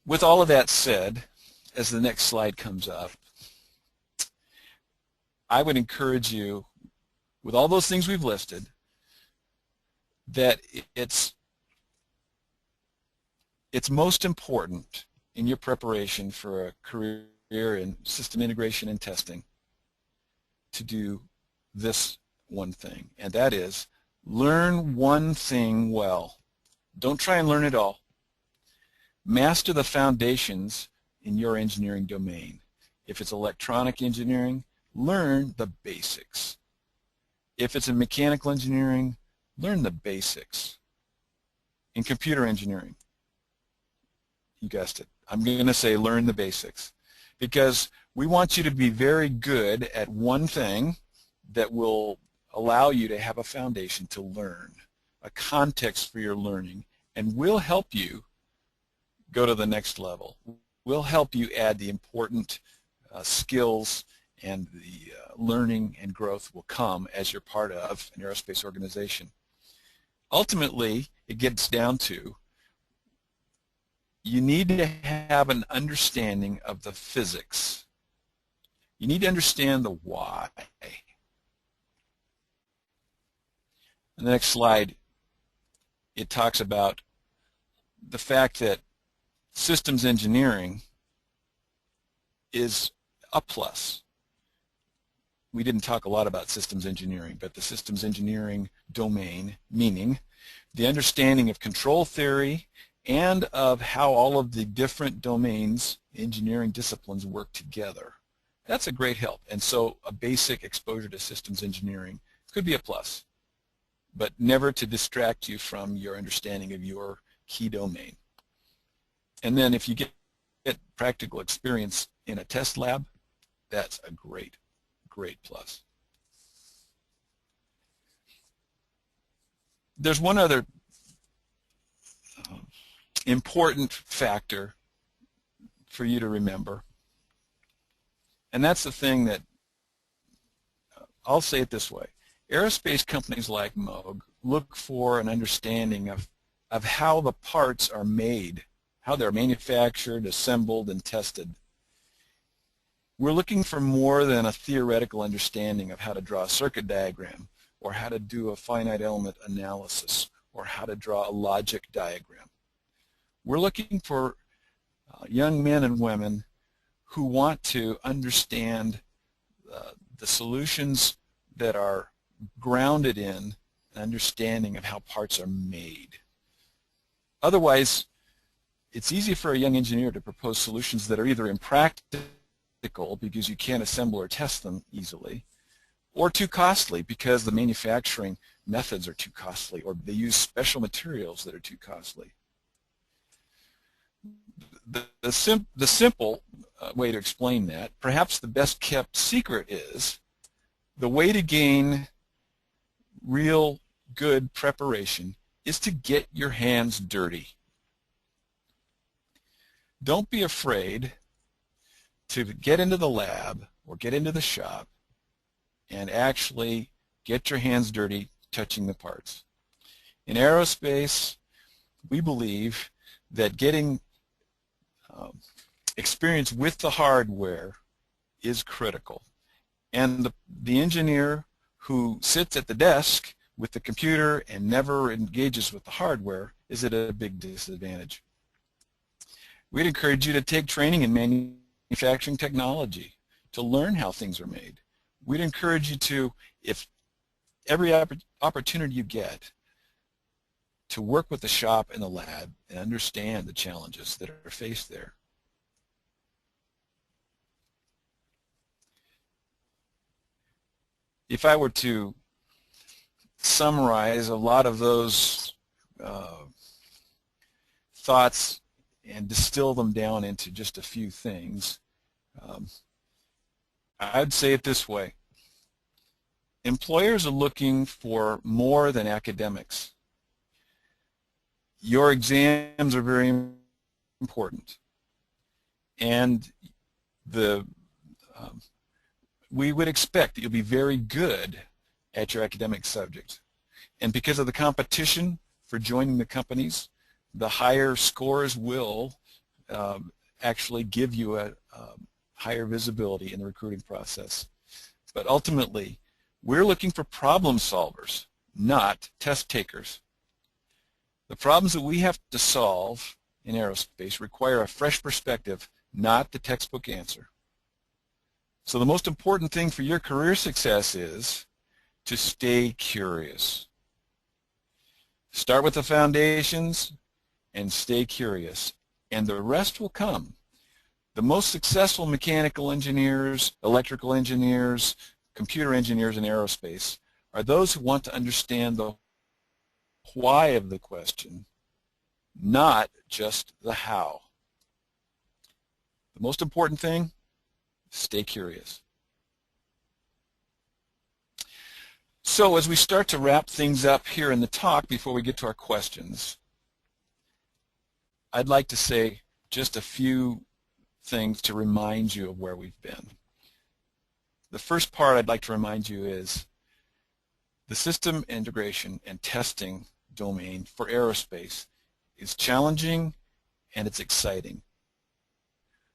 with all of that said, as the next slide comes up, I would encourage you, with all those things we've listed, that it's most important in your preparation for a career in system integration and testing to do this one thing, and that is learn one thing well. Don't try and learn it all. Master the foundations in your engineering domain. If it's electronic engineering, learn the basics. If it's in mechanical engineering, learn the basics. In computer engineering, you guessed it, I'm going to say learn the basics, because we want you to be very good at one thing that will allow you to have a foundation to learn, a context for your learning, and will help you go to the next level. We'll help you add the important skills, and the learning and growth will come as you're part of an aerospace organization. Ultimately, it gets down to you need to have an understanding of the physics. You need to understand the why. In the next slide, it talks about the fact that systems engineering is a plus. We didn't talk a lot about systems engineering, but the systems engineering domain, meaning the understanding of control theory and of how all of the different domains, engineering disciplines, work together. That's a great help. And so a basic exposure to systems engineering could be a plus, but never to distract you from your understanding of your key domain. And then if you get practical experience in a test lab, that's a great plus. There's one other important factor for you to remember, and that's the thing that, I'll say it this way, aerospace companies like Moog look for an understanding of how the parts are made, how they're manufactured, assembled, and tested. We're looking for more than a theoretical understanding of how to draw a circuit diagram, or how to do a finite element analysis, or how to draw a logic diagram. We're looking for young men and women who want to understand the solutions that are grounded in an understanding of how parts are made. Otherwise, it's easy for a young engineer to propose solutions that are either impractical because you can't assemble or test them easily, or too costly because the manufacturing methods are too costly, or they use special materials that are too costly. The simple way to explain that, perhaps the best kept secret, is the way to gain real good preparation is to get your hands dirty. Don't be afraid to get into the lab or get into the shop and actually get your hands dirty touching the parts. In aerospace, we believe that getting experience with the hardware is critical. And the engineer who sits at the desk with the computer and never engages with the hardware is at a big disadvantage. We'd encourage you to take training in manufacturing technology to learn how things are made. We'd encourage you to, if every opportunity you get, to work with the shop and the lab and understand the challenges that are faced there. If I were to summarize a lot of those thoughts and distill them down into just a few things, I'd say it this way. Employers are looking for more than academics. Your exams are very important, and we would expect that you'll be very good at your academic subject. And because of the competition for joining the companies, the higher scores will actually give you a higher visibility in the recruiting process. But ultimately, we're looking for problem solvers, not test takers. The problems that we have to solve in aerospace require a fresh perspective, not the textbook answer. So the most important thing for your career success is to stay curious. Start with the foundations and stay curious, and the rest will come. The most successful mechanical engineers, electrical engineers, computer engineers in aerospace are those who want to understand the why of the question, not just the how. The most important thing, stay curious. So as we start to wrap things up here in the talk before we get to our questions, I'd like to say just a few things to remind you of where we've been. The first part I'd like to remind you is the system integration and testing domain for aerospace is challenging and it's exciting.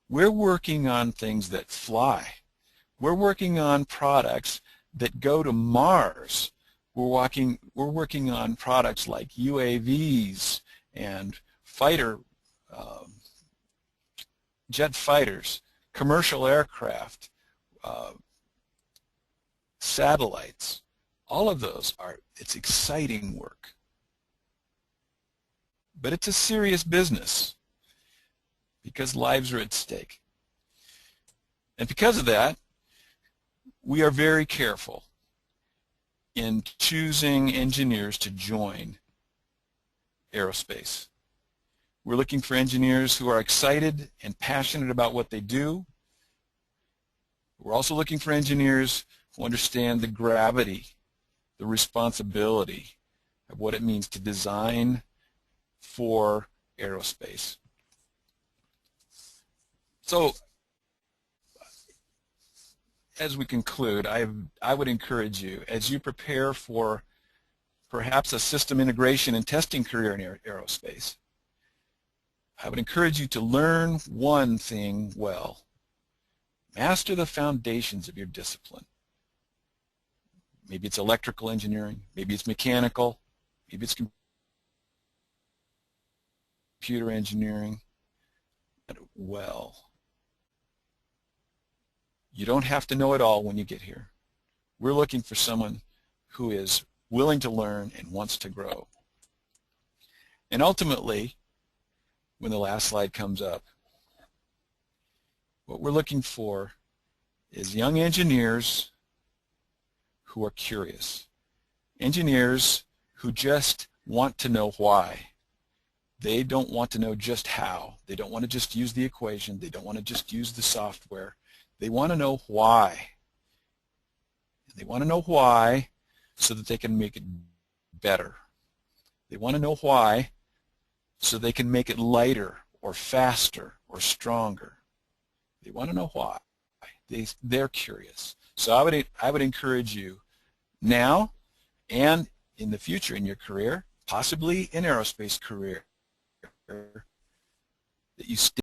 We're working on things that fly. We're working on products that go to Mars. We're working on products like UAVs and jet fighters, commercial aircraft, satellites. All of those it's exciting work. But it's a serious business because lives are at stake. And because of that, we are very careful in choosing engineers to join aerospace. We're looking for engineers who are excited and passionate about what they do. We're also looking for engineers who understand the gravity, the responsibility of what it means to design for aerospace. So, as we conclude, I would encourage you, as you prepare for perhaps a system integration and testing career in aerospace, I would encourage you to learn one thing well. Master the foundations of your discipline. Maybe it's electrical engineering, maybe it's mechanical, maybe it's computer engineering. Well, you don't have to know it all when you get here. We're looking for someone who is willing to learn and wants to grow. And ultimately, when the last slide comes up, what we're looking for is young engineers who are curious. Engineers who just want to know why. They don't want to know just how. They don't want to just use the equation. They don't want to just use the software. They want to know why. They want to know why so that they can make it better. They want to know why so they can make it lighter or faster or stronger. They want to know why. They're curious. So I would encourage you now and in the future in your career, possibly in aerospace career, that you stay